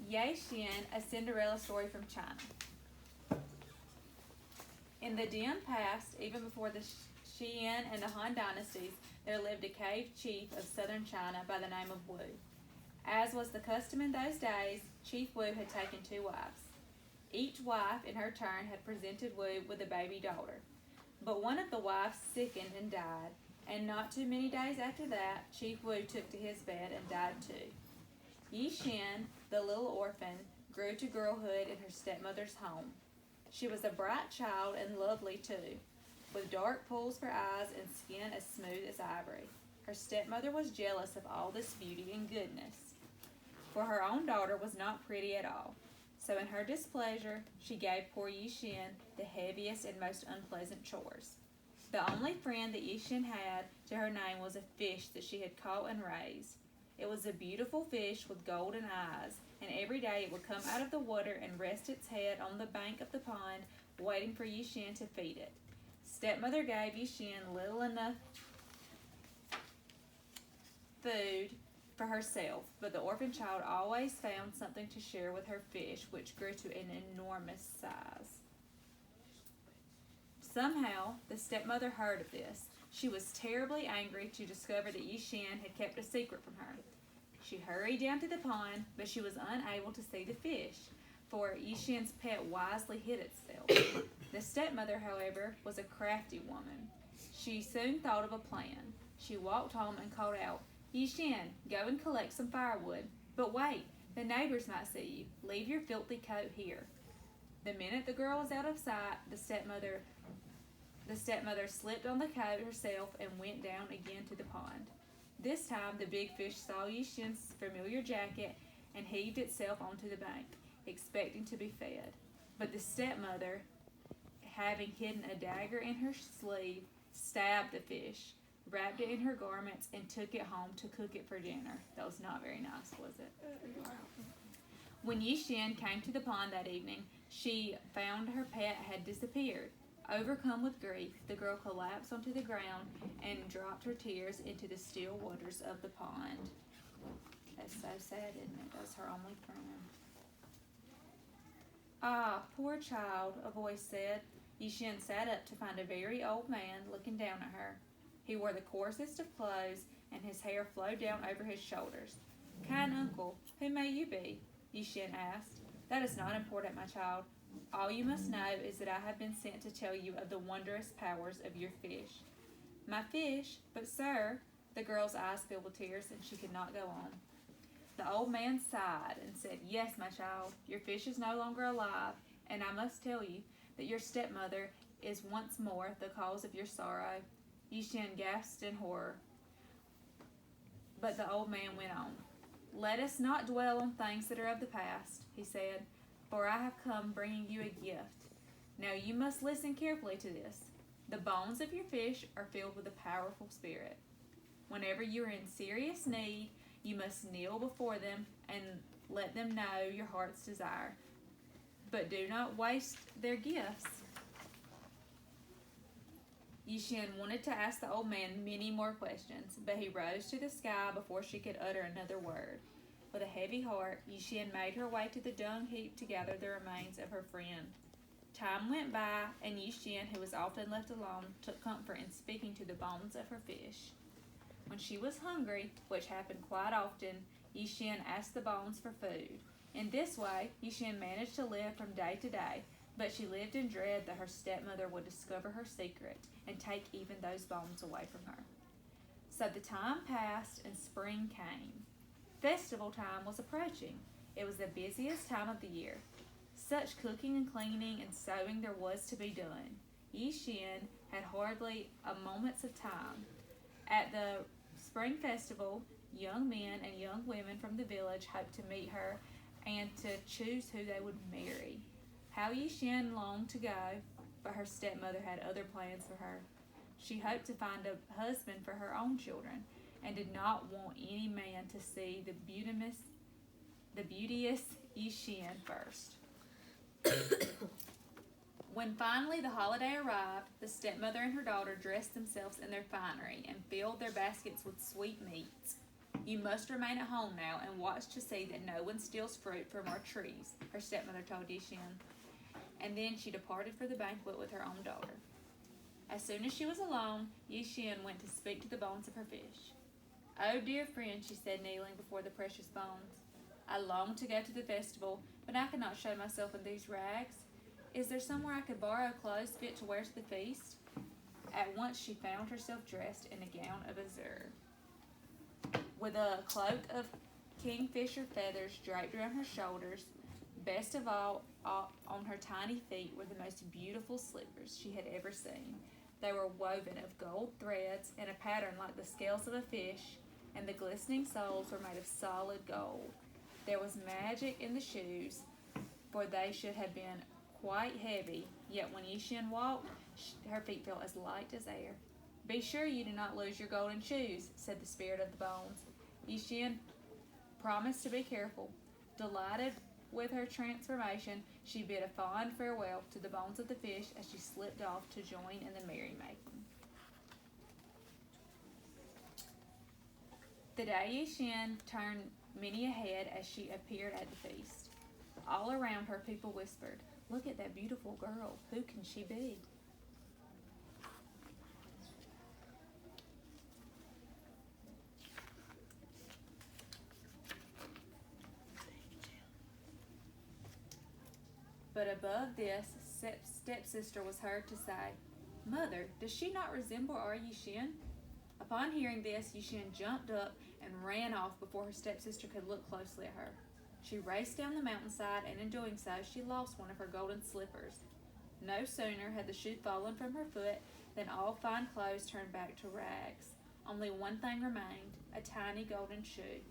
Ye Xian, a Cinderella story from China. In the dim past, even before the Xian and the Han dynasties, there lived a cave chief of southern China by the name of Wu. As was the custom in those days, Chief Wu had taken two wives. Each wife, in her turn, had presented Wu with a baby daughter. But one of the wives sickened and died, and not too many days after that, Chief Wu took to his bed and died too. Yi Xian, the little orphan, grew to girlhood in her stepmother's home. She was a bright child and lovely too, with dark pools for eyes and skin as smooth as ivory. Her stepmother was jealous of all this beauty and goodness, for her own daughter was not pretty at all. So in her displeasure, she gave poor Yi Xian the heaviest and most unpleasant chores. The only friend that Yi Xian had to her name was a fish that she had caught and raised. It was a beautiful fish with golden eyes, and every day it would come out of the water and rest its head on the bank of the pond, waiting for Yi Xian to feed it. Stepmother gave Yi Xian little enough food for herself, but the orphan child always found something to share with her fish, which grew to an enormous size. Somehow, the stepmother heard of this. She was terribly angry to discover that Yi Xian had kept a secret from her. She hurried down to the pond, but she was unable to see the fish, for Yi Xian's pet wisely hid itself. The stepmother, however, was a crafty woman. She soon thought of a plan. She walked home and called out, "Yi Xian, go and collect some firewood. But wait, the neighbors might see you. Leave your filthy coat here." The minute the girl was out of sight, the stepmother slipped on the coat herself and went down again to the pond. This time the big fish saw Yi Xian's familiar jacket and heaved itself onto the bank, expecting to be fed. But the stepmother, having hidden a dagger in her sleeve, stabbed the fish, wrapped it in her garments, and took it home to cook it for dinner. That was not very nice, was it? When Yi Xian came to the pond that evening, she found her pet had disappeared. Overcome with grief, the girl collapsed onto the ground and dropped her tears into the still waters of the pond. That's so sad, isn't it? That's her only friend. "Ah, poor child," a voice said. Yi Xian sat up to find a very old man looking down at her. He wore the coarsest of clothes, and his hair flowed down over his shoulders. "Kind uncle, who may you be?" Yi Xian asked. "That is not important, my child. All you must know is that I have been sent to tell you of the wondrous powers of your fish." "My fish? But sir," the girl's eyes filled with tears, and she could not go on. The old man sighed and said, "Yes, my child, your fish is no longer alive, and I must tell you that your stepmother is once more the cause of your sorrow." Yi Xian gasped in horror. But the old man went on. "Let us not dwell on things that are of the past," he said, "for I have come bringing you a gift. Now you must listen carefully to this. The bones of your fish are filled with a powerful spirit. Whenever you are in serious need, you must kneel before them and let them know your heart's desire. But do not waste their gifts." Yi Xian wanted to ask the old man many more questions, but he rose to the sky before she could utter another word. With a heavy heart, Yi Xian made her way to the dung heap to gather the remains of her friend. Time went by, and Yi Xian, who was often left alone, took comfort in speaking to the bones of her fish. When she was hungry, which happened quite often, Yi Xian asked the bones for food. In this way, Yi Xian managed to live from day to day, but she lived in dread that her stepmother would discover her secret and take even those bones away from her. So the time passed and spring came. Festival time was approaching. It was the busiest time of the year. Such cooking and cleaning and sewing there was to be done. Yi Xian had hardly a moment's of time. At the spring festival, young men and young women from the village hoped to meet her and to choose who they would marry. How Yi Xian longed to go, but her stepmother had other plans for her. She hoped to find a husband for her own children, and did not want any man to see the beauteous Yi Xian first. When finally the holiday arrived, the stepmother and her daughter dressed themselves in their finery and filled their baskets with sweet meats. You must remain at home now and watch to see that no one steals fruit from our trees, her stepmother told Yi-Shin. And then she departed for the banquet with her own daughter. As soon as she was alone, Yi-Shin went to speak to the bones of her fish. "Oh, dear friend," she said, kneeling before the precious bones. "I long to go to the festival, but I cannot show myself in these rags. Is there somewhere I could borrow clothes fit to wear to the feast?" At once she found herself dressed in a gown of azure, with a cloak of kingfisher feathers draped around her shoulders. Best of all, on her tiny feet were the most beautiful slippers she had ever seen. They were woven of gold threads in a pattern like the scales of a fish, and the glistening soles were made of solid gold. There was magic in the shoes, for they should have been quite heavy, yet when Yi-Shin walked, her feet felt as light as air. "Be sure you do not lose your golden shoes," said the spirit of the bones. Yi-Shin promised to be careful. Delighted with her transformation, she bid a fond farewell to the bones of the fish as she slipped off to join in the merrymaking. The day Yi-Shin turned many a head as she appeared at the feast. All around her, people whispered, "Look at that beautiful girl. Who can she be?" But above this, stepsister was heard to say, "Mother, does she not resemble our Yi-Shin?" Upon hearing this, Yi-Shin jumped up and ran off before her stepsister could look closely at her. She raced down the mountainside, and in doing so, she lost one of her golden slippers. No sooner had the shoe fallen from her foot than all fine clothes turned back to rags. Only one thing remained, a tiny golden shoe.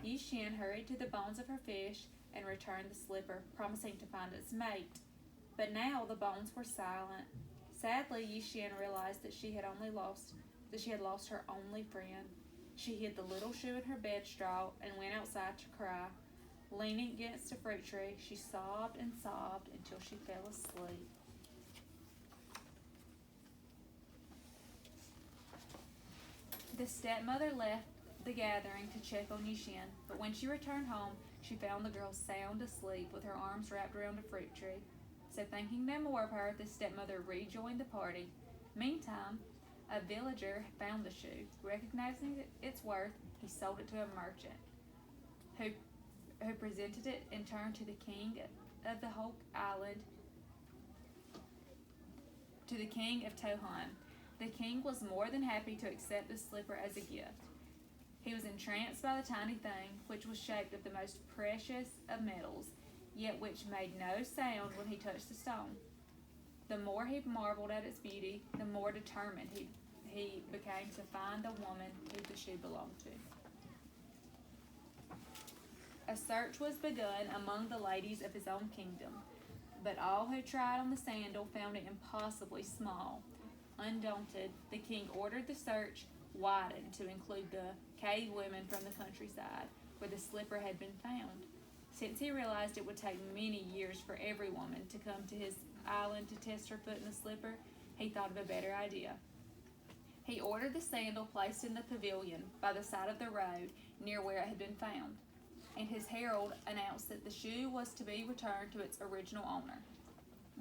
Yi-Shin hurried to the bones of her fish and returned the slipper, promising to find its mate. But now the bones were silent. Sadly, Yi-Shin realized that she had lost her only friend. She hid the little shoe in her bed straw and went outside to cry. Leaning against a fruit tree, she sobbed and sobbed until she fell asleep. The stepmother left the gathering to check on Yi-Shin, but when she returned home, she found the girl sound asleep with her arms wrapped around a fruit tree. So thinking no more of her, the stepmother rejoined the party. Meantime, a villager found the shoe. Recognizing its worth, he sold it to a merchant, who presented it in turn to the king of the whole island, to the king of Tohan. The king was more than happy to accept the slipper as a gift. He was entranced by the tiny thing, which was shaped of the most precious of metals, yet which made no sound when he touched the stone. The more he marveled at its beauty, the more determined he became to find the woman who the shoe belonged to. A search was begun among the ladies of his own kingdom, but all who tried on the sandal found it impossibly small. Undaunted, the king ordered the search widened to include the cave women from the countryside where the slipper had been found. Since he realized it would take many years for every woman to come to his island to test her foot in the slipper, he thought of a better idea. He ordered the sandal placed in the pavilion by the side of the road near where it had been found, and his herald announced that the shoe was to be returned to its original owner.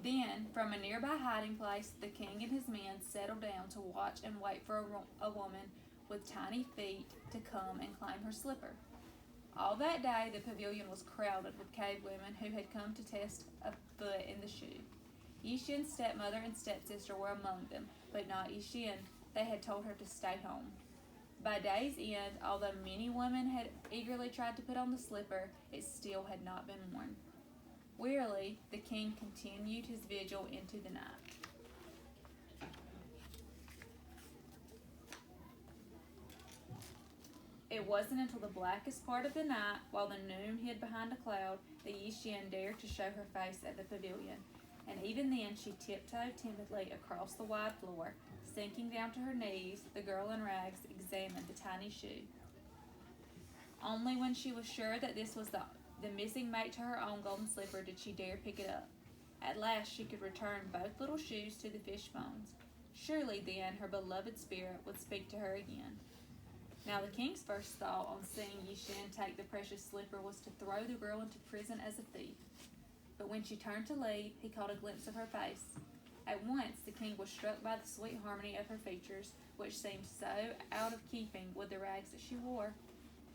Then, from a nearby hiding place, the king and his men settled down to watch and wait for a woman with tiny feet to come and claim her slipper. All that day, the pavilion was crowded with cave women who had come to test a foot in the shoe. Yi-Shin's stepmother and stepsister were among them, but not Yi-Shin. They had told her to stay home. By day's end, although many women had eagerly tried to put on the slipper, it still had not been worn. Wearily, the king continued his vigil into the night. It wasn't until the blackest part of the night, while the moon hid behind a cloud, that Yi-Shin dared to show her face at the pavilion, and even then she tiptoed timidly across the wide floor. Sinking down to her knees, the girl in rags examined the tiny shoe. Only when she was sure that this was the missing mate to her own golden slipper did she dare pick it up. At last she could return both little shoes to the fish bones. Surely then her beloved spirit would speak to her again. Now the king's first thought on seeing Yi-Shin take the precious slipper was to throw the girl into prison as a thief. But when she turned to leave, he caught a glimpse of her face. At once, the king was struck by the sweet harmony of her features, which seemed so out of keeping with the rags that she wore.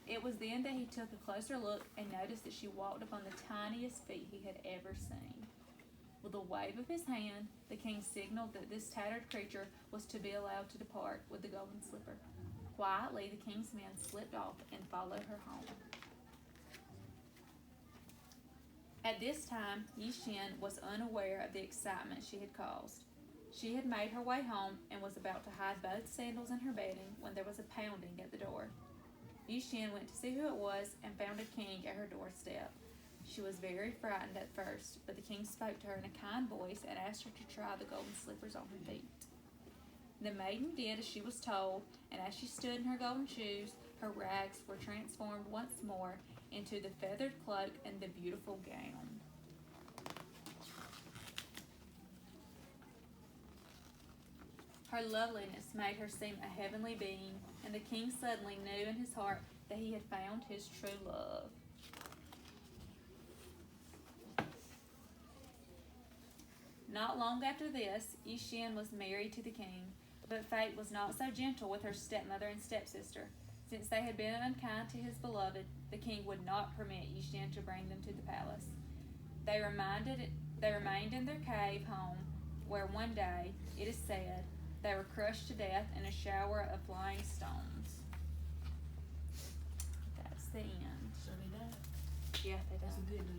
It was then that he took a closer look and noticed that she walked upon the tiniest feet he had ever seen. With a wave of his hand, the king signaled that this tattered creature was to be allowed to depart with the golden slipper. Quietly, the king's men slipped off and followed her home. At this time, Yi-Shin was unaware of the excitement she had caused. She had made her way home and was about to hide both sandals in her bedding when there was a pounding at the door. Yi-Shin went to see who it was and found a king at her doorstep. She was very frightened at first, but the king spoke to her in a kind voice and asked her to try the golden slippers on her feet. The maiden did as she was told, and as she stood in her golden shoes, her rags were transformed once more into the feathered cloak and the beautiful gown. Her loveliness made her seem a heavenly being, and the king suddenly knew in his heart that he had found his true love. Not long after this, Yi-Shin was married to the king, but fate was not so gentle with her stepmother and stepsister. Since they had been unkind to his beloved, the king would not permit Yi-Shin to bring them to the palace. They remained in their cave home, where one day, it is said, they were crushed to death in a shower of flying stones. That's the end. So they died. Yeah, they That's died. a good